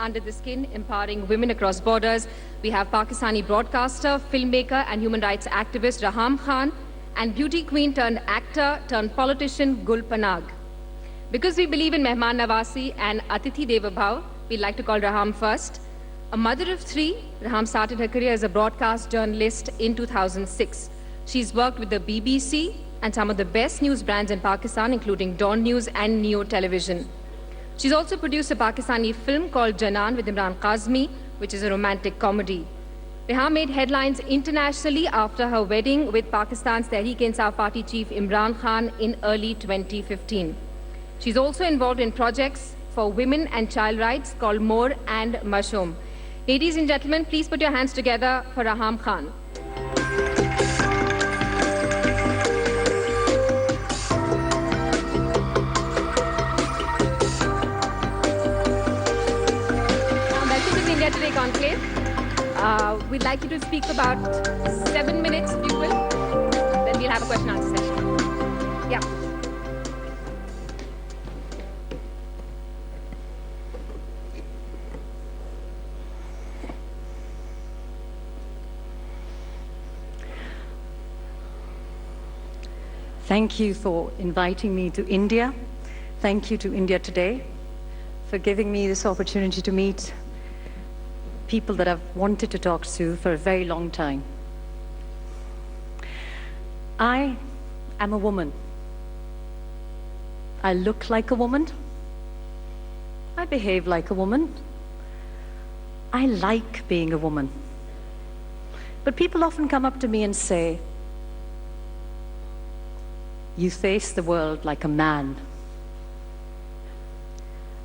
Under the Skin, empowering women across borders. We have Pakistani broadcaster, filmmaker and human rights activist Reham Khan and beauty queen turned actor turned politician Gul Panag. Because we believe in Mehman Nawasi and Atithi Deva Bhav, we'd like to call Reham first. A mother of three, Reham started her career as a broadcast journalist in 2006. She's worked with the BBC and some of the best news brands in Pakistan, including Dawn News and Neo Television. She's also produced a Pakistani film called Janan with Imran Kazmi, which is a romantic comedy. Reham made headlines internationally after her wedding with Pakistan's Tehreek-e-Insaf Party chief Imran Khan in early 2015. She's also involved in projects for women and child rights called More and Mashum. Ladies and gentlemen, please put your hands together for Reham Khan. India Today Conclave. We'd like you to speak for about 7 minutes, if you will. Then we'll have a question and answer session. Yeah. Thank you for inviting me to India. Thank you to India Today for giving me this opportunity to meet people that I've wanted to talk to for a very long time. I am a woman. I look like a woman. I behave like a woman. I like being a woman. But people often come up to me and say, "You face the world like a man."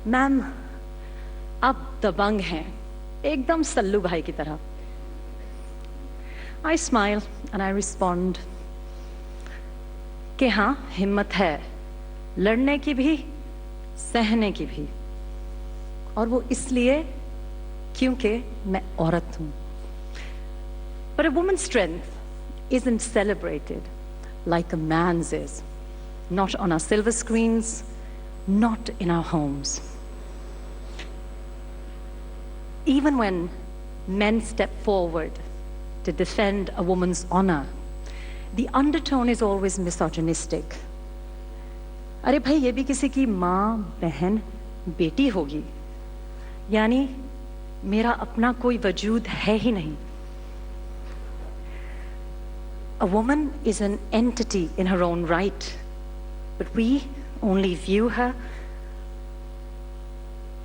Ma'am, आप दबंग हैं, एकदम सल्लू भाई की तरह. I smile and I respond कि हाँ, हिम्मत है, लड़ने की भी, सहने की भी. और वो इसलिए क्योंकि मैं औरत हूँ. But a woman's strength isn't celebrated like a man's is. Not on our silver screens, not in our homes. Even when men step forward to defend a woman's honor, the undertone is always misogynistic. अरे भाई ये भी किसी की माँ, बहन, बेटी होगी. यानी मेरा अपना कोई वजूद है ही नहीं. A woman is an entity in her own right, but we only view her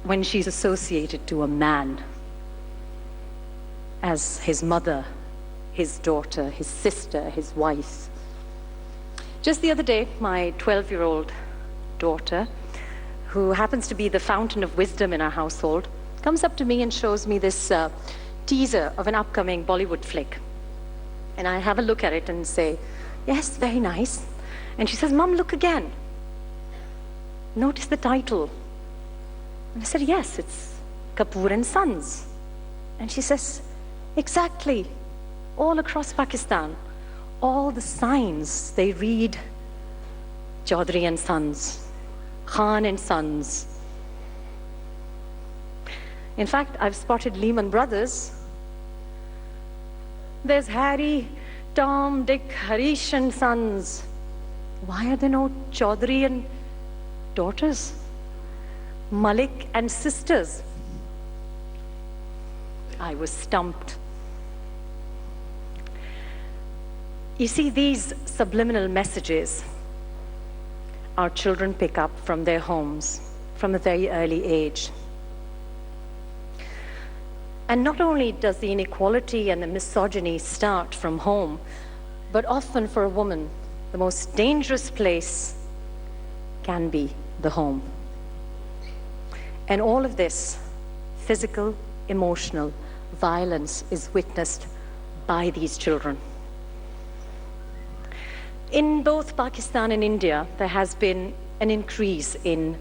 when she's associated to a man as his mother, his daughter, his sister, his wife. Just the other day, my 12-year-old daughter, who happens to be the fountain of wisdom in our household, comes up to me and shows me this teaser of an upcoming Bollywood flick. And I have a look at it and say, "Yes, very nice." And she says, "Mom, look again. Notice the title." And I said, "Yes, it's Kapoor and Sons." And she says, "Exactly. All across Pakistan, all the signs, they read Chaudhry and Sons, Khan and Sons." In fact, I've spotted Lehman Brothers. There's Harry, Tom, Dick, Harish and Sons. Why are there no Chaudhry and daughters? Malik and sisters? I was stumped. You see, these subliminal messages our children pick up from their homes from a very early age. And not only does the inequality and the misogyny start from home, but often for a woman, the most dangerous place can be the home. And all of this physical, emotional violence is witnessed by these children. In both Pakistan and India, there has been an increase in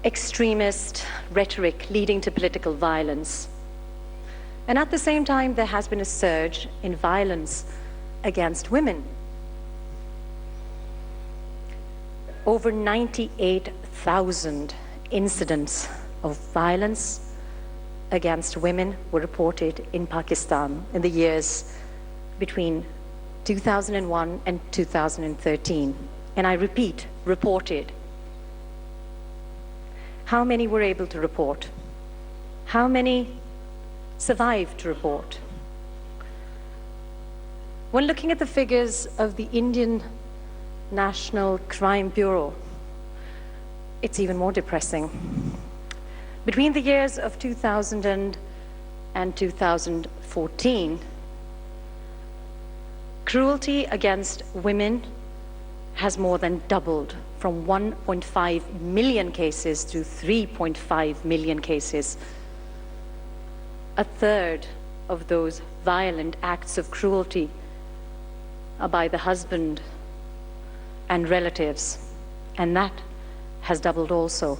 extremist rhetoric leading to political violence. And at the same time, there has been a surge in violence against women. Over 98,000 incidents of violence against women were reported in Pakistan in the years between 2001 and 2013. And I repeat, reported. How many were able to report? How many survived to report? When looking at the figures of the Indian National Crime Bureau, it's even more depressing. Between the years of 2000 and 2014, cruelty against women has more than doubled from 1.5 million cases to 3.5 million cases. A third of those violent acts of cruelty are by the husband and relatives, and that has doubled also.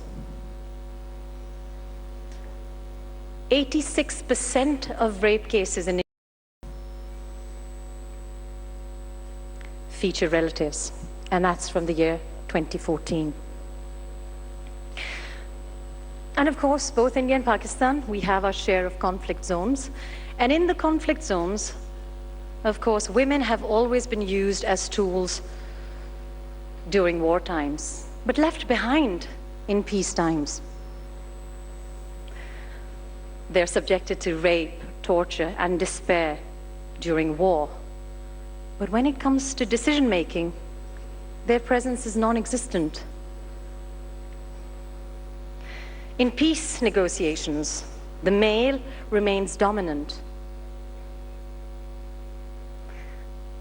86% of rape cases in India feature relatives, and that's from the year 2014. And of course, both India and Pakistan, we have our share of conflict zones. And in the conflict zones, of course, women have always been used as tools during war times, but left behind in peace times. They're subjected to rape, torture, and despair during war. But when it comes to decision-making, their presence is non-existent. In peace negotiations, the male remains dominant.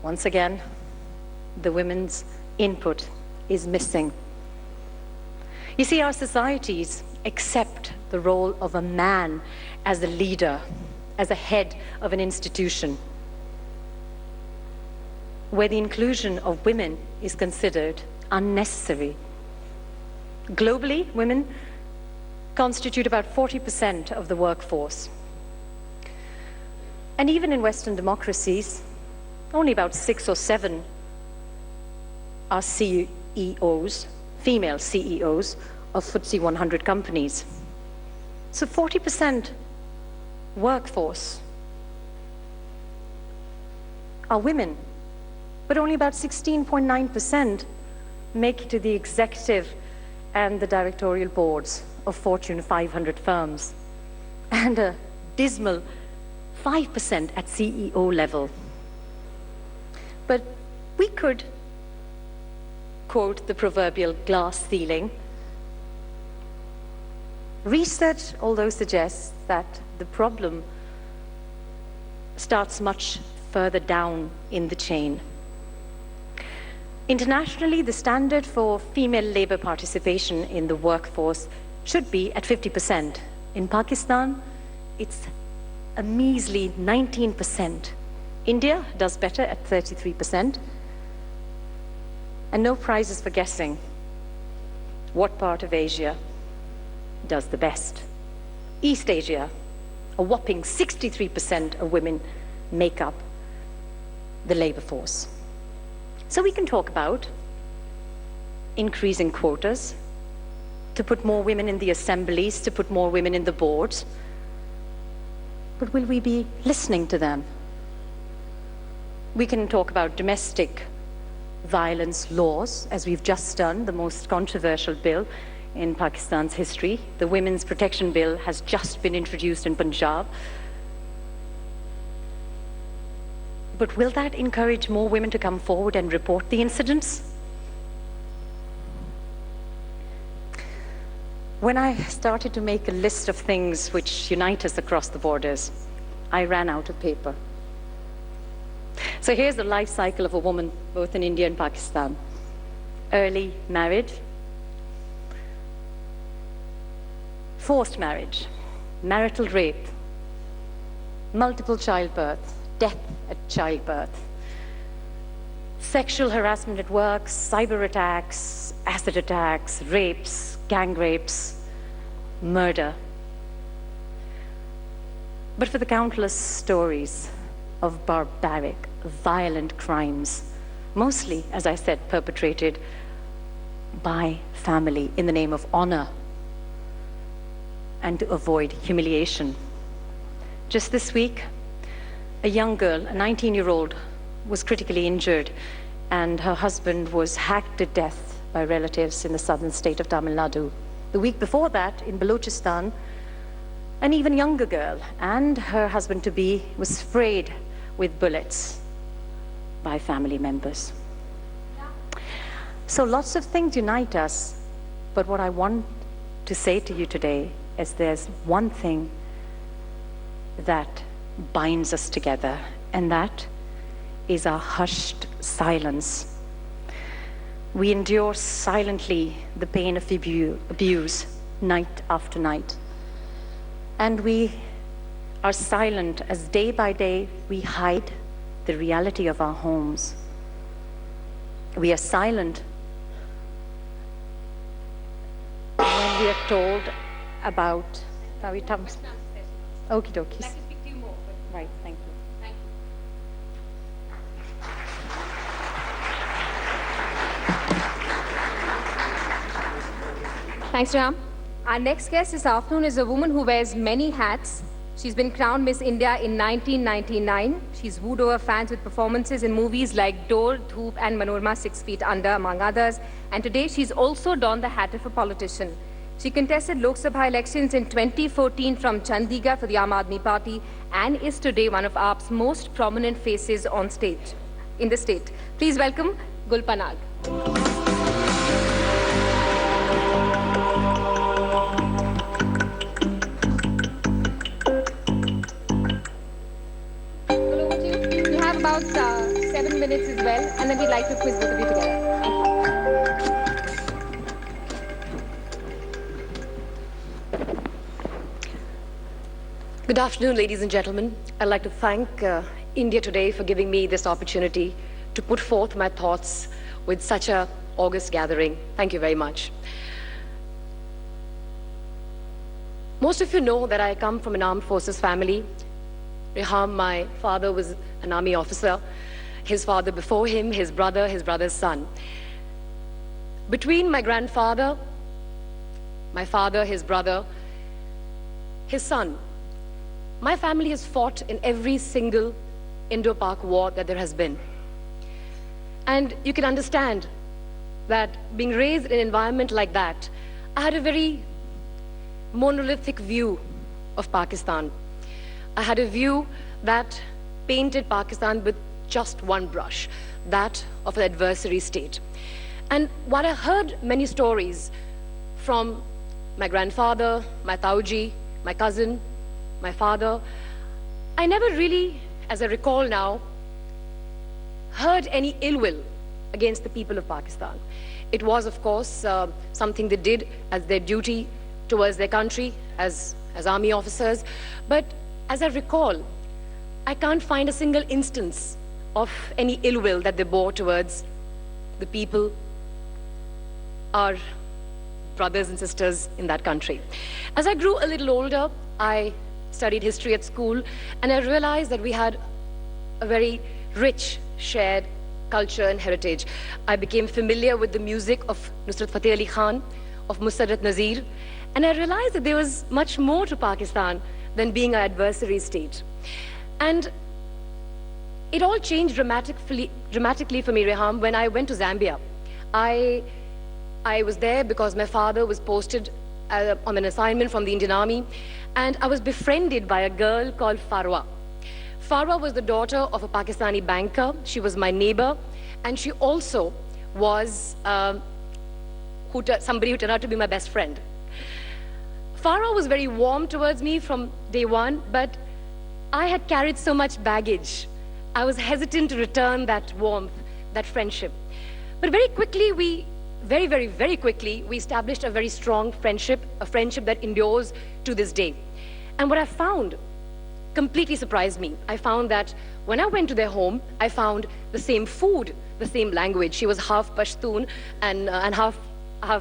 Once again, the women's input is missing. You see, our societies accept the role of a man as a leader, as a head of an institution, where the inclusion of women is considered unnecessary. Globally, women constitute about 40% of the workforce. And even in Western democracies, only about 6 or 7 are CEOs, female CEOs of FTSE 100 companies. So 40% workforce are women, but only about 16.9% make it to the executive and the directorial boards of Fortune 500 firms, and a dismal 5% at CEO level. But we could quote the proverbial glass ceiling. Research, although, suggests that the problem starts much further down in the chain. Internationally, the standard for female labor participation in the workforce should be at 50%. In Pakistan, it's a measly 19%. India does better at 33%. And no prizes for guessing what part of Asia does the best. East Asia, a whopping 63% of women make up the labor force. So we can talk about increasing quotas, to put more women in the assemblies, to put more women in the boards. But will we be listening to them? We can talk about domestic violence laws, as we've just done, the most controversial bill in Pakistan's history. The Women's Protection Bill has just been introduced in Punjab. But will that encourage more women to come forward and report the incidents? When I started to make a list of things which unite us across the borders, I ran out of paper. So here's the life cycle of a woman, both in India and Pakistan. Early marriage, forced marriage, marital rape, multiple childbirth, death at childbirth, sexual harassment at work, cyber attacks, acid attacks, rapes, gang rapes, murder. But for the countless stories of barbaric, violent crimes, mostly, as I said, perpetrated by family in the name of honor and to avoid humiliation. Just this week, a young girl, a 19-year-old, was critically injured, and her husband was hacked to death by relatives in the southern state of Tamil Nadu. The week before that, in Balochistan, an even younger girl and her husband-to-be was sprayed with bullets by family members. So lots of things unite us, but what I want to say to you today is there's one thing that binds us together, and that is our hushed silence. We endure silently the pain of abuse night after night. And we are silent as day by day we hide the reality of our homes. We are silent when we are told about... Okie dokies. Right, thank you. Thanks, Reham. Our next guest this afternoon is a woman who wears many hats. She's been crowned Miss India in 1999. She's wooed over fans with performances in movies like Dor, Dhoop, and Manorama 6 Feet Under, among others. And today, she's also donned the hat of a politician. She contested Lok Sabha elections in 2014 from Chandigarh for the Aam Aadmi Party and is today one of AAP's most prominent faces on stage in the state. Please welcome Gul Panag. About 7 minutes as well, and then we'd like to quiz both of you together. Thank you. Good afternoon, ladies and gentlemen. I'd like to thank India Today for giving me this opportunity to put forth my thoughts with such an august gathering. Thank you very much. Most of you know that I come from an armed forces family. Reham, my father, was an army officer. His father before him, his brother's son. Between my grandfather, my father, his brother, his son, my family has fought in every single Indo-Pak war that there has been. And you can understand that being raised in an environment like that, I had a very monolithic view of Pakistan. I had a view that painted Pakistan with just one brush, that of an adversary state. And while I heard many stories from my grandfather, my Tauji, my cousin, my father, I never really, as I recall now, heard any ill will against the people of Pakistan. It was, of course, something they did as their duty towards their country as army officers. But as I recall, I can't find a single instance of any ill will that they bore towards the people, our brothers and sisters in that country. As I grew a little older, I studied history at school, and I realized that we had a very rich shared culture and heritage. I became familiar with the music of Nusrat Fateh Ali Khan, of Musarrat Nazir, and I realized that there was much more to Pakistan than being an adversary state. And it all changed dramatically for me, Reham, when I went to Zambia. I was there because my father was posted on an assignment from the Indian Army, and I was befriended by a girl called Farwa. Farwa was the daughter of a Pakistani banker. She was my neighbor, and she also was somebody who turned out to be my best friend. Farwa was very warm towards me from day one, but I had carried so much baggage. I was hesitant to return that warmth, that friendship. But very quickly, very quickly, we established a very strong friendship, a friendship that endures to this day. And what I found completely surprised me. I found that when I went to their home, I found the same food, the same language. She was half Pashtun and half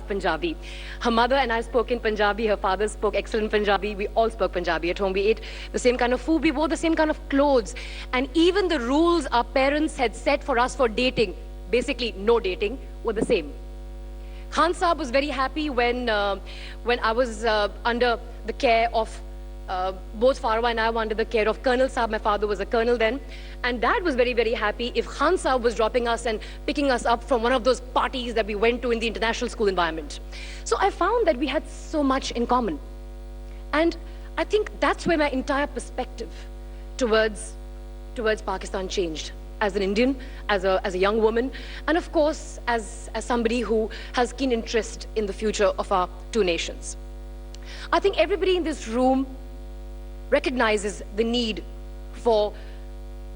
Punjabi. Her mother and I spoke in Punjabi. Her father spoke excellent Punjabi. We all spoke Punjabi at home. We ate the same kind of food. We wore the same kind of clothes. And even the rules our parents had set for us for dating, basically no dating, were the same. Khan Saab was very happy when I was under the care of both Farwa and I were under the care of Colonel Saab. My father was a colonel then. And Dad was very, very happy if Khan Saab was dropping us and picking us up from one of those parties that we went to in the international school environment. So I found that we had so much in common. And I think that's where my entire perspective towards Pakistan changed. As an Indian, as a young woman, and of course, as somebody who has keen interest in the future of our two nations. I think everybody in this room recognizes the need for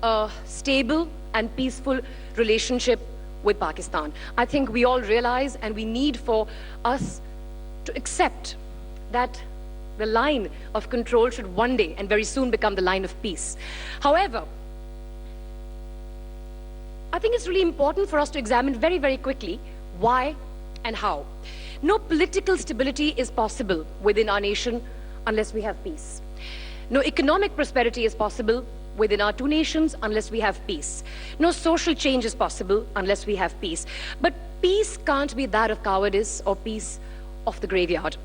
a stable and peaceful relationship with Pakistan. I think we all realize and we need for us to accept that the line of control should one day and very soon become the line of peace. However, I think it's really important for us to examine very, very quickly why and how. No political stability is possible within our nation unless we have peace. No economic prosperity is possible within our two nations unless we have peace. No social change is possible unless we have peace. But peace can't be that of cowardice or peace of the graveyard.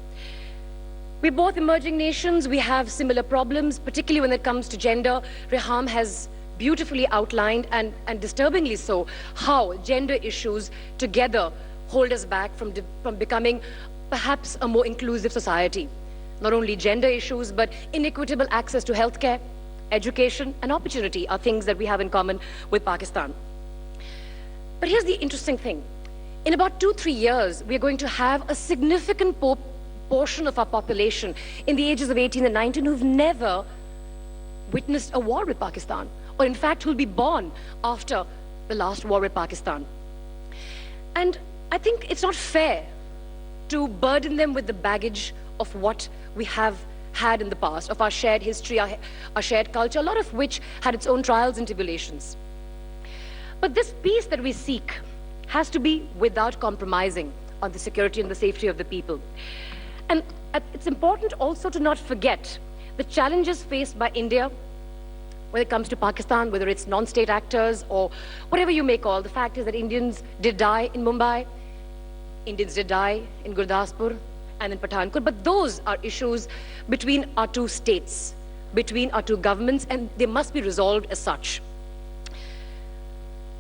We're both emerging nations. We have similar problems, particularly when it comes to gender. Reham has beautifully outlined, and disturbingly so, how gender issues together hold us back from becoming perhaps a more inclusive society. Not only gender issues, but inequitable access to healthcare, education, and opportunity are things that we have in common with Pakistan. But here's the interesting thing. In about 2-3 years, we're going to have a significant portion of our population in the ages of 18 and 19 who've never witnessed a war with Pakistan, or in fact who'll be born after the last war with Pakistan. And I think it's not fair to burden them with the baggage of what we have had in the past, of our shared history, our shared culture, a lot of which had its own trials and tribulations. But this peace that we seek has to be without compromising on the security and the safety of the people. And it's important also to not forget the challenges faced by India when it comes to Pakistan, whether it's non-state actors or whatever you may call. The fact is that Indians did die in Mumbai, Indians did die in Gurdaspur and in Pathankot, but those are issues between our two states, between our two governments, and they must be resolved as such.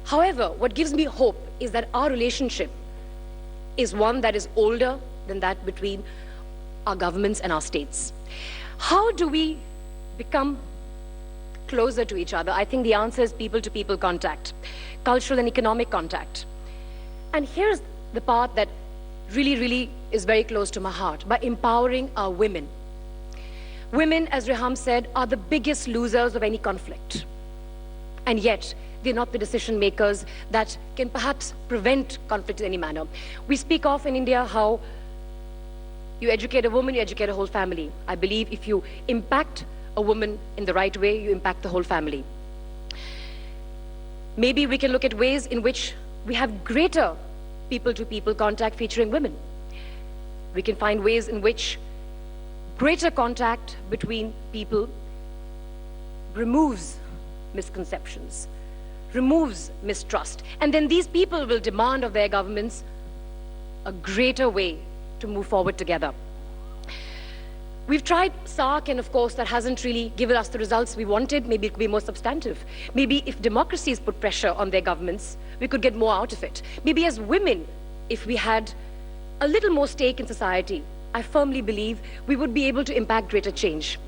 However, what gives me hope is that our relationship is one that is older than that between our governments and our states. How do we become closer to each other? I think the answer is people-to-people contact, cultural and economic contact. And here's the part that really, really is very close to my heart: by empowering our women. Women, as Reham said, are the biggest losers of any conflict. And yet, they're not the decision makers that can perhaps prevent conflict in any manner. We speak of in India how you educate a woman, you educate a whole family. I believe if you impact a woman in the right way, you impact the whole family. Maybe we can look at ways in which we have greater people-to-people contact featuring women. We can find ways in which greater contact between people removes misconceptions, removes mistrust, and then these people will demand of their governments a greater way to move forward together. We've tried SARC, and of course that hasn't really given us the results we wanted. Maybe it could be more substantive. Maybe if democracies put pressure on their governments, we could get more out of it. Maybe as women, if we had a little more stake in society, I firmly believe we would be able to impact greater change.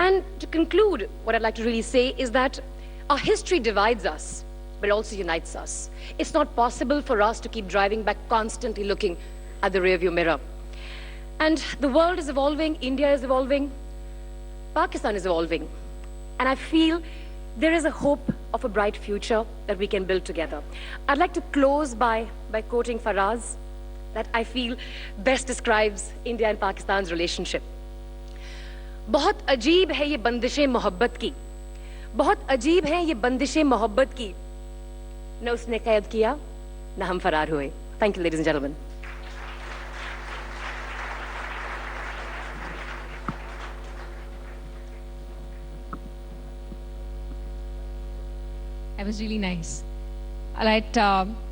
And to conclude, what I'd like to really say is that our history divides us, but it also unites us. It's not possible for us to keep driving back, constantly looking at the rearview mirror. And the world is evolving, India is evolving, Pakistan is evolving. And I feel there is a hope of a bright future that we can build together. I'd like to close by quoting Faraz, that I feel best describes India and Pakistan's relationship. बहुत अजीब है ये बंदिशें मोहब्बत की, बहुत अजीब है ये बंदिशें मोहब्बत की, न उसने कैद किया, न हम फरार हुए. Thank you, ladies and gentlemen. That was really nice. All right.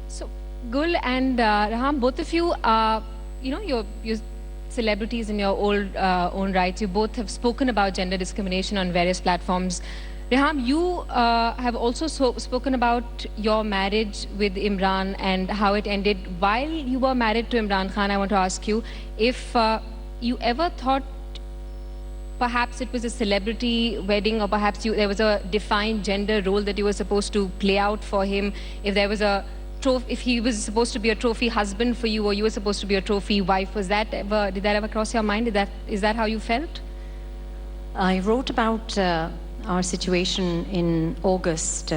So, Gul and Reham, both of you, you celebrities in your own rights. You both have spoken about gender discrimination on various platforms. Reham, you have also spoken about your marriage with Imran and how it ended. While you were married to Imran Khan, I want to ask you if you ever thought perhaps it was a celebrity wedding, or perhaps there was a defined gender role that you were supposed to play out for him. If there was if he was supposed to be a trophy husband for you, or you were supposed to be a trophy wife, did that ever cross your mind? Is that how you felt? I wrote about our situation in August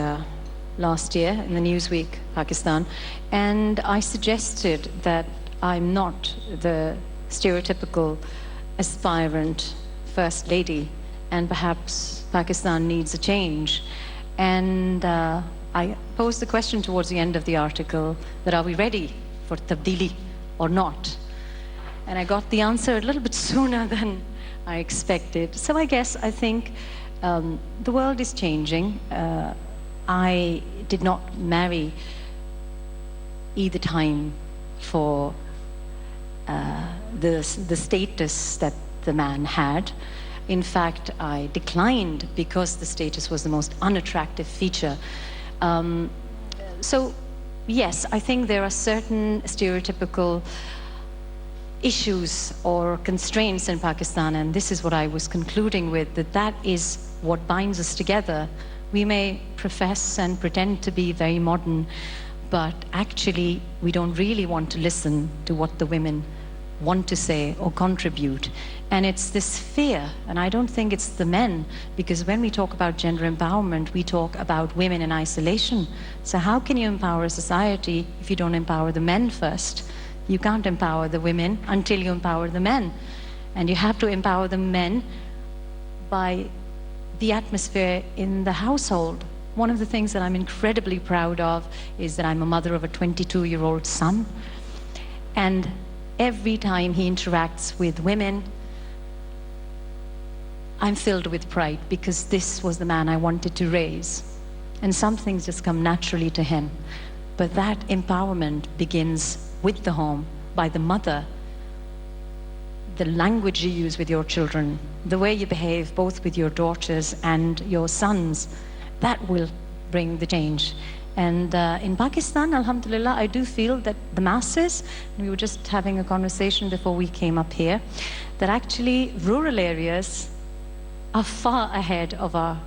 last year in the Newsweek, Pakistan, and I suggested that I'm not the stereotypical aspirant first lady, and perhaps Pakistan needs a change. And I posed the question towards the end of the article that are we ready for tabdili or not? And I got the answer a little bit sooner than I expected. So I think the world is changing. I did not marry either time for the status that the man had. In fact, I declined because the status was the most unattractive feature. So, yes, I think there are certain stereotypical issues or constraints in Pakistan, and this is what I was concluding with, that is what binds us together. We may profess and pretend to be very modern, but actually we don't really want to listen to what the women want to say or contribute. And it's this fear, and I don't think it's the men, because when we talk about gender empowerment, we talk about women in isolation. So how can you empower a society if you don't empower the men first? You can't empower the women until you empower the men. And you have to empower the men by the atmosphere in the household. One of the things that I'm incredibly proud of is that I'm a mother of a 22-year-old son. And every time he interacts with women, I'm filled with pride, because this was the man I wanted to raise. And some things just come naturally to him. But that empowerment begins with the home, by the mother. The language you use with your children, the way you behave both with your daughters and your sons, that will bring the change. And in Pakistan, alhamdulillah, I do feel that the masses, and we were just having a conversation before we came up here, that actually rural areas are far ahead of our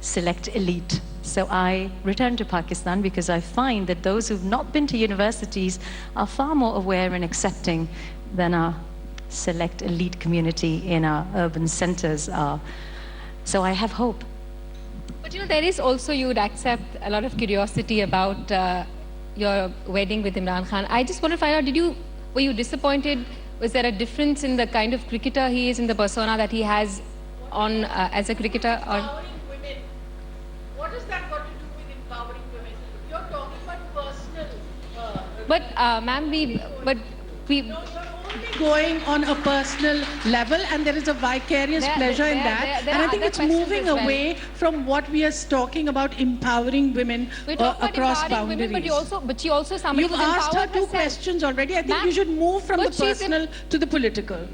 select elite. So I returned to Pakistan because I find that those who've not been to universities are far more aware and accepting than our select elite community in our urban centers are. So I have hope. But you know, there is also, you would accept, a lot of curiosity about your wedding with Imran Khan. I just want to find out, were you disappointed? Was there a difference in the kind of cricketer he is, in the persona that he has on as a cricketer? Or empowering women. What has that got to do with empowering women? You're talking about personal. But ma'am, we. No, you're only going on a personal level, and there is a vicarious pleasure in that. There And are I think other it's questions moving as well. away from what we are talking about, empowering women We talk about across empowering boundaries. women, but she also somebody You've who's asked her empowered two herself. questions already. I think Ma'am, you should move from the but she's personal to the political.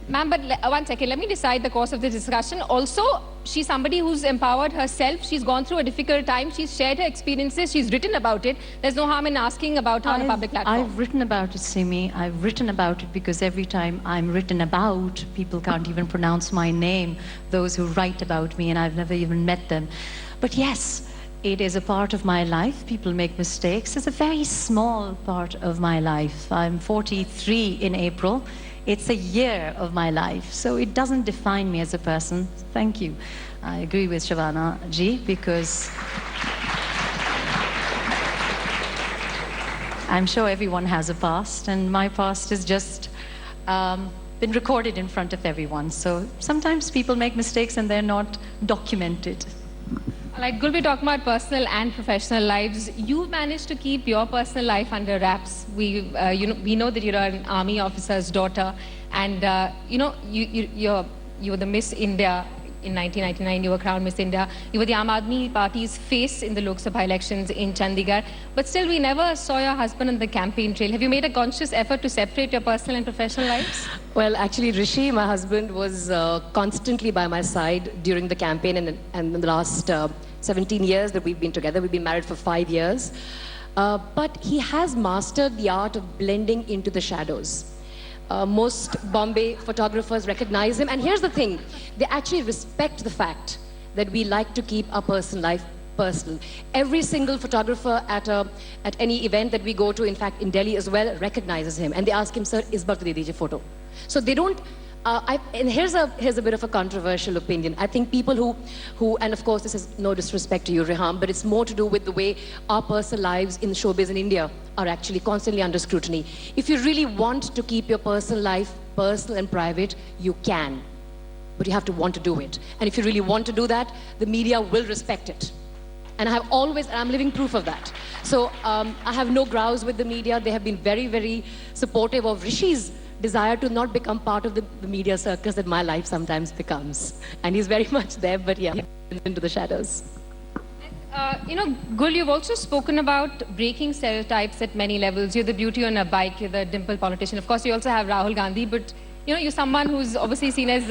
Ma'am, but one second, let me decide the course of the discussion. Also, she's somebody who's empowered herself. She's gone through a difficult time. She's shared her experiences. She's written about it. There's no harm in asking about her on a public platform. I've written about it, Simi. I've written about it because every time I'm written about, people can't even pronounce my name, those who write about me, and I've never even met them. But yes, it is a part of my life. People make mistakes. It's a very small part of my life. I'm 43 in April. It's a year of my life, so it doesn't define me as a person. Thank you. I agree with Shavana ji, because I'm sure everyone has a past, and my past has just been recorded in front of everyone. So sometimes people make mistakes and they're not documented. Like, good, we're talking about personal and professional lives. You've managed to keep your personal life under wraps. We know that you're an army officer's daughter, and you're the Miss India in 1999, you were crowned Miss India. You were the Aam Aadmi Party's face in the Lok Sabha elections in Chandigarh. But still, we never saw your husband on the campaign trail. Have you made a conscious effort to separate your personal and professional lives? Well, actually, Rishi, my husband, was constantly by my side during the campaign, and in the last 17 years that we've been together. We've been married for 5 years. But he has mastered the art of blending into the shadows. Most Bombay photographers recognize him. And here's the thing, they actually respect the fact that we like to keep our personal life personal. Every single photographer at any event that we go to, in fact in Delhi as well, recognizes him. And they ask him, sir, is baar to de dijiye photo. So they don't, and here's a bit of a controversial opinion. I think people who, and of course this is no disrespect to you, Reham, but it's more to do with the way our personal lives in showbiz in India are actually constantly under scrutiny. If you really want to keep your personal life personal and private, you can. But you have to want to do it. And if you really want to do that, the media will respect it. And I have always, and I'm living proof of that. So I have no grouse with the media. They have been very, very supportive of Rishi's desire to not become part of the media circus that my life sometimes becomes. And he's very much there, but yeah, into the shadows. You know, Gul, you've also spoken about breaking stereotypes at many levels. You're the beauty on a bike, you're the dimple politician. Of course, you also have Rahul Gandhi, but you know, you're someone who's obviously seen as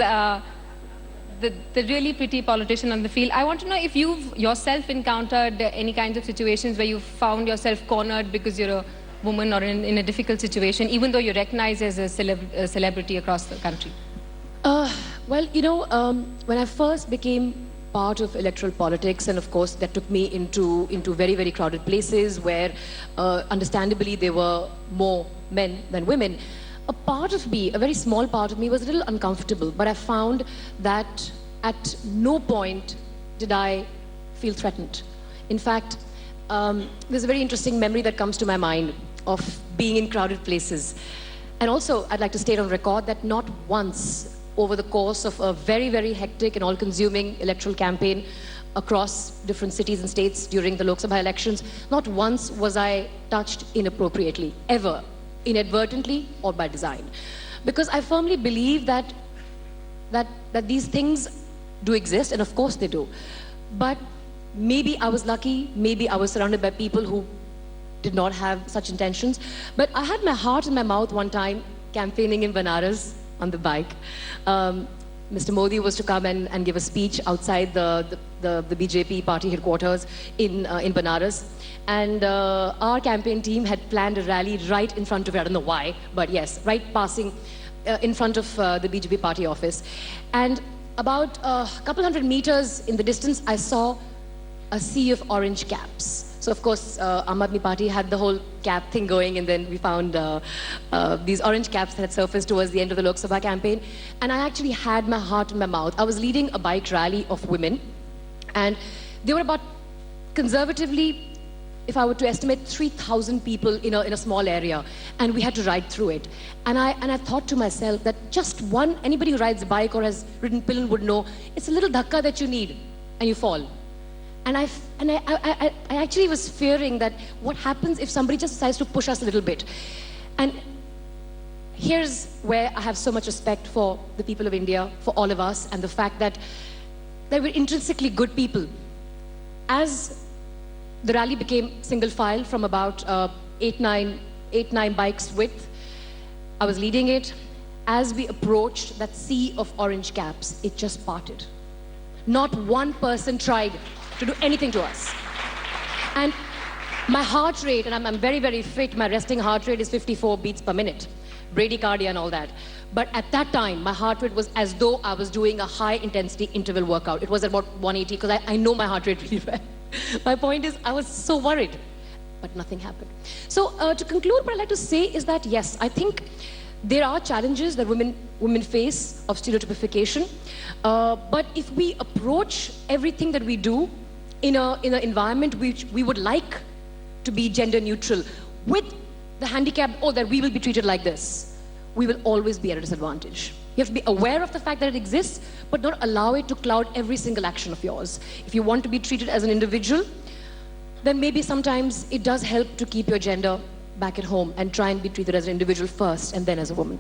the really pretty politician on the field. I want to know if you've yourself encountered any kinds of situations where you've found yourself cornered because you're a woman or in a difficult situation, even though you're recognized as a celebrity across the country? Well, you know, when I first became part of electoral politics, and of course that took me into very, very crowded places where understandably there were more men than women, a part of me, a very small part of me, was a little uncomfortable. But I found that at no point did I feel threatened. In fact, there's a very interesting memory that comes to my mind of being in crowded places. And also, I'd like to state on record that not once over the course of a very, very hectic and all-consuming electoral campaign across different cities and states during the Lok Sabha elections, not once was I touched inappropriately, ever, inadvertently or by design. Because I firmly believe that these things do exist, and of course they do. But maybe I was lucky, maybe I was surrounded by people who did not have such intentions. But I had my heart in my mouth one time campaigning in Banaras on the bike. Mr. Modi was to come and give a speech outside the BJP party headquarters in Banaras. And our campaign team had planned a rally right in front of it. I don't know why, but yes, right passing in front of the BJP party office. And about a couple hundred meters in the distance, I saw a sea of orange caps. So of course, Aam Aadmi Party had the whole cap thing going, and then we found these orange caps that had surfaced towards the end of the Lok Sabha campaign. And I actually had my heart in my mouth. I was leading a bike rally of women, and there were about, conservatively, if I were to estimate, 3,000 people in a small area, and we had to ride through it. And I thought to myself that just anybody who rides a bike or has ridden pillion would know, it's a little dhakka that you need, and you fall. And I actually was fearing that what happens if somebody just decides to push us a little bit. And here's where I have so much respect for the people of India, for all of us, and the fact that they were intrinsically good people. As the rally became single file from about 8-9 bikes width, I was leading it. As we approached that sea of orange caps, it just parted. Not one person tried to do anything to us. And my heart rate, and I'm very, very fit, my resting heart rate is 54 beats per minute, bradycardia and all that. But at that time, my heart rate was as though I was doing a high intensity interval workout. It was about 180, because I know my heart rate really well. My point is, I was so worried, but nothing happened. So to conclude, what I'd like to say is that yes, I think there are challenges that women face of stereotypification, but if we approach everything that we do in an environment which we would like to be gender neutral, with the handicap, that we will be treated like this, we will always be at a disadvantage. You have to be aware of the fact that it exists, but not allow it to cloud every single action of yours. If you want to be treated as an individual, then maybe sometimes it does help to keep your gender back at home and try and be treated as an individual first and then as a woman.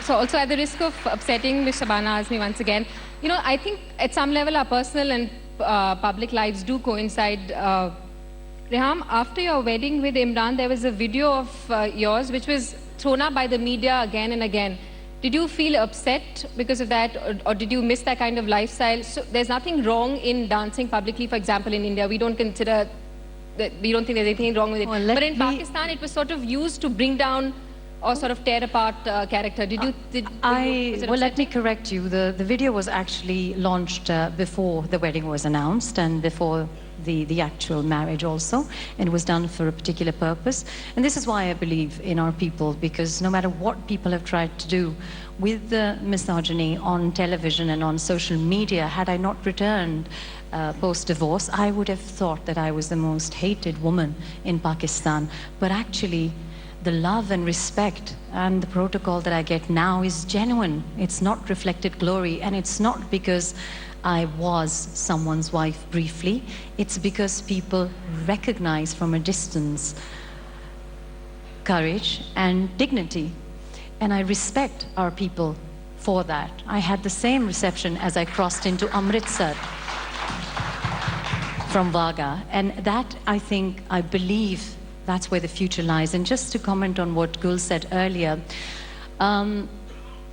So also at the risk of upsetting Ms. Shabana Azmi once again, you know, I think at some level our personal and public lives do coincide. Reham, after your wedding with Imran, there was a video of yours which was thrown up by the media again and again. Did you feel upset because of that, or did you miss that kind of lifestyle? So there's nothing wrong in dancing publicly, for example, in India. We don't consider that, we don't think there's anything wrong with it. Well, but in Pakistan, it was sort of used to bring down or sort of tear apart character. Did you? Well, let me correct you. The video was actually launched before the wedding was announced and before the actual marriage also, and it was done for a particular purpose. And this is why I believe in our people, because no matter what people have tried to do with the misogyny on television and on social media, had I not returned post-divorce, I would have thought that I was the most hated woman in Pakistan. But actually, the love and respect and the protocol that I get now is genuine. It's not reflected glory, and it's not because I was someone's wife briefly. It's because people recognize from a distance courage and dignity. And I respect our people for that. I had the same reception as I crossed into Amritsar from Vaga. And that, I think, I believe that's where the future lies. And just to comment on what Gul said earlier,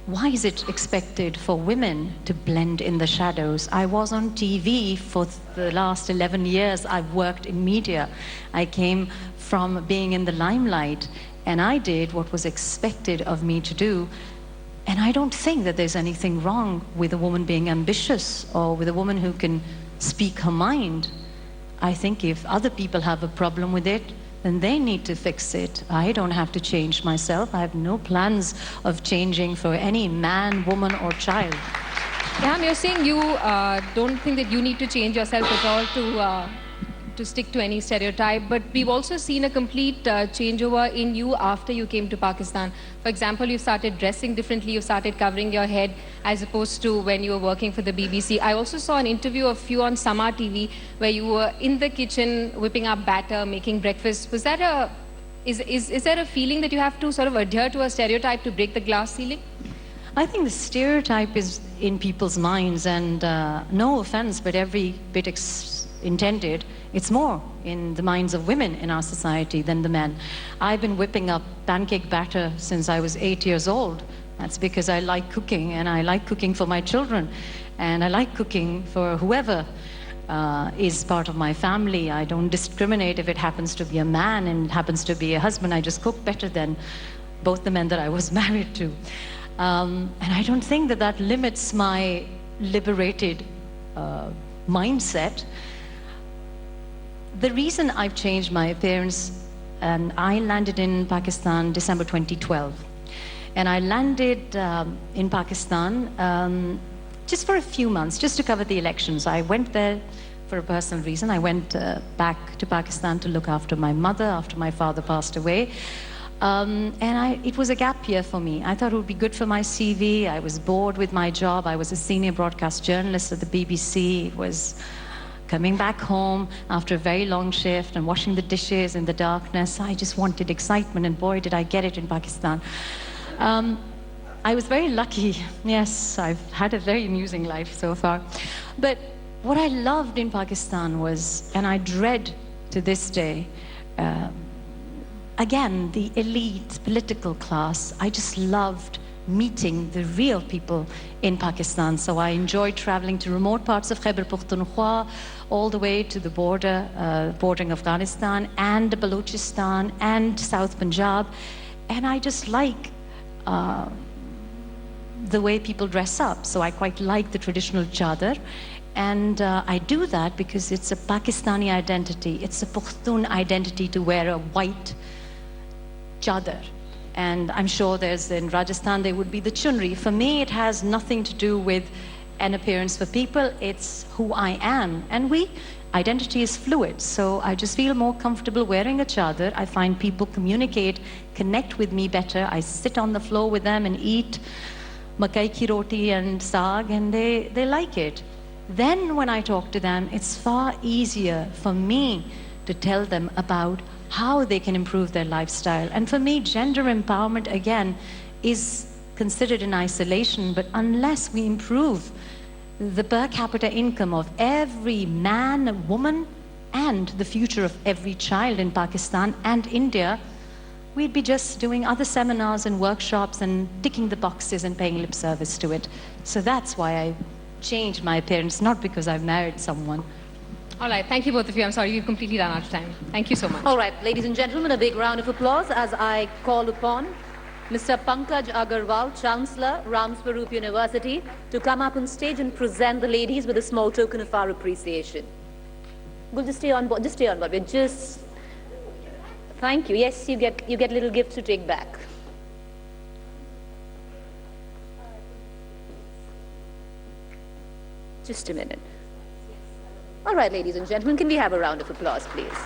why is it expected for women to blend in the shadows? I was on TV for the last 11 years. I've worked in media. I came from being in the limelight, and I did what was expected of me to do. And I don't think that there's anything wrong with a woman being ambitious or with a woman who can speak her mind. I think if other people have a problem with it, then they need to fix it. I don't have to change myself. I have no plans of changing for any man, woman, or child. Reham, you're saying you don't think that you need to change yourself at all to stick to any stereotype, but we've also seen a complete changeover in you after you came to Pakistan. For example, you started dressing differently, you started covering your head as opposed to when you were working for the BBC. I also saw an interview of you on Sama TV where you were in the kitchen whipping up batter, making breakfast. Was that is there a feeling that you have to sort of adhere to a stereotype to break the glass ceiling? I think the stereotype is in people's minds, and no offense, but every bit intended, it's more in the minds of women in our society than the men. I've been whipping up pancake batter since I was 8 years old. That's because I like cooking, and I like cooking for my children, and I like cooking for whoever is part of my family. I don't discriminate if it happens to be a man and it happens to be a husband. I just cook better than both the men that I was married to. And I don't think that that limits my liberated mindset. The reason I've changed my appearance, and I landed in Pakistan December 2012. And I landed in Pakistan just for a few months, just to cover the elections. I went there for a personal reason. I went back to Pakistan to look after my mother after my father passed away. It was a gap year for me. I thought it would be good for my CV. I was bored with my job. I was a senior broadcast journalist at the BBC. It was coming back home after a very long shift and washing the dishes in the darkness. I just wanted excitement, and boy, did I get it in Pakistan. I was very lucky. Yes, I've had a very amusing life so far. But what I loved in Pakistan was, and I dread to this day, again, the elite political class. I just loved meeting the real people in Pakistan. So I enjoyed traveling to remote parts of Khyber Pakhtunkhwa, all the way to the border, bordering Afghanistan and Balochistan and South Punjab. And I just like the way people dress up. So I quite like the traditional chadar. And I do that because it's a Pakistani identity. It's a Pakhtun identity to wear a white chadar. And I'm sure there's in Rajasthan there would be the chunri. For me, it has nothing to do with an appearance for people. It's who I am. And identity is fluid. So I just feel more comfortable wearing a chadar. I find people communicate, connect with me better. I sit on the floor with them and eat makai ki roti and saag, and they like it. Then when I talk to them, it's far easier for me to tell them about how they can improve their lifestyle. And for me, gender empowerment, again, is considered in isolation, but unless we improve the per capita income of every man, woman, and the future of every child in Pakistan and India, we'd be just doing other seminars and workshops and ticking the boxes and paying lip service to it. So that's why I changed my appearance, not because I've married someone. All right, thank you both of you. I'm sorry, we've completely run out of time. Thank you so much. All right, ladies and gentlemen, a big round of applause as I call upon Mr. Pankaj Agarwal, Chancellor, Ramswarup University, to come up on stage and present the ladies with a small token of our appreciation. We'll just stay on board. Just stay on board. Thank you. Yes, you get little gifts to take back. Just a minute. All right, ladies and gentlemen, can we have a round of applause, please?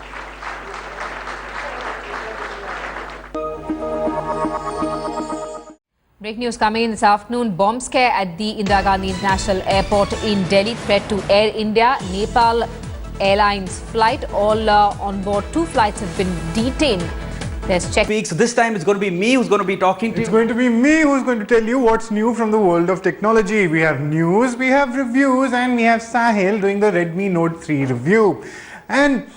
Breaking news coming in this afternoon. Bomb scare at the Indira Gandhi International Airport in Delhi. Threat to Air India, Nepal Airlines flight. All on board 2 flights have been detained. There's check. So this time it's going to be me who's going to be talking to you. It's going to be me who's going to tell you what's new from the world of technology. We have news, we have reviews, and we have Sahil doing the Redmi Note 3 review. And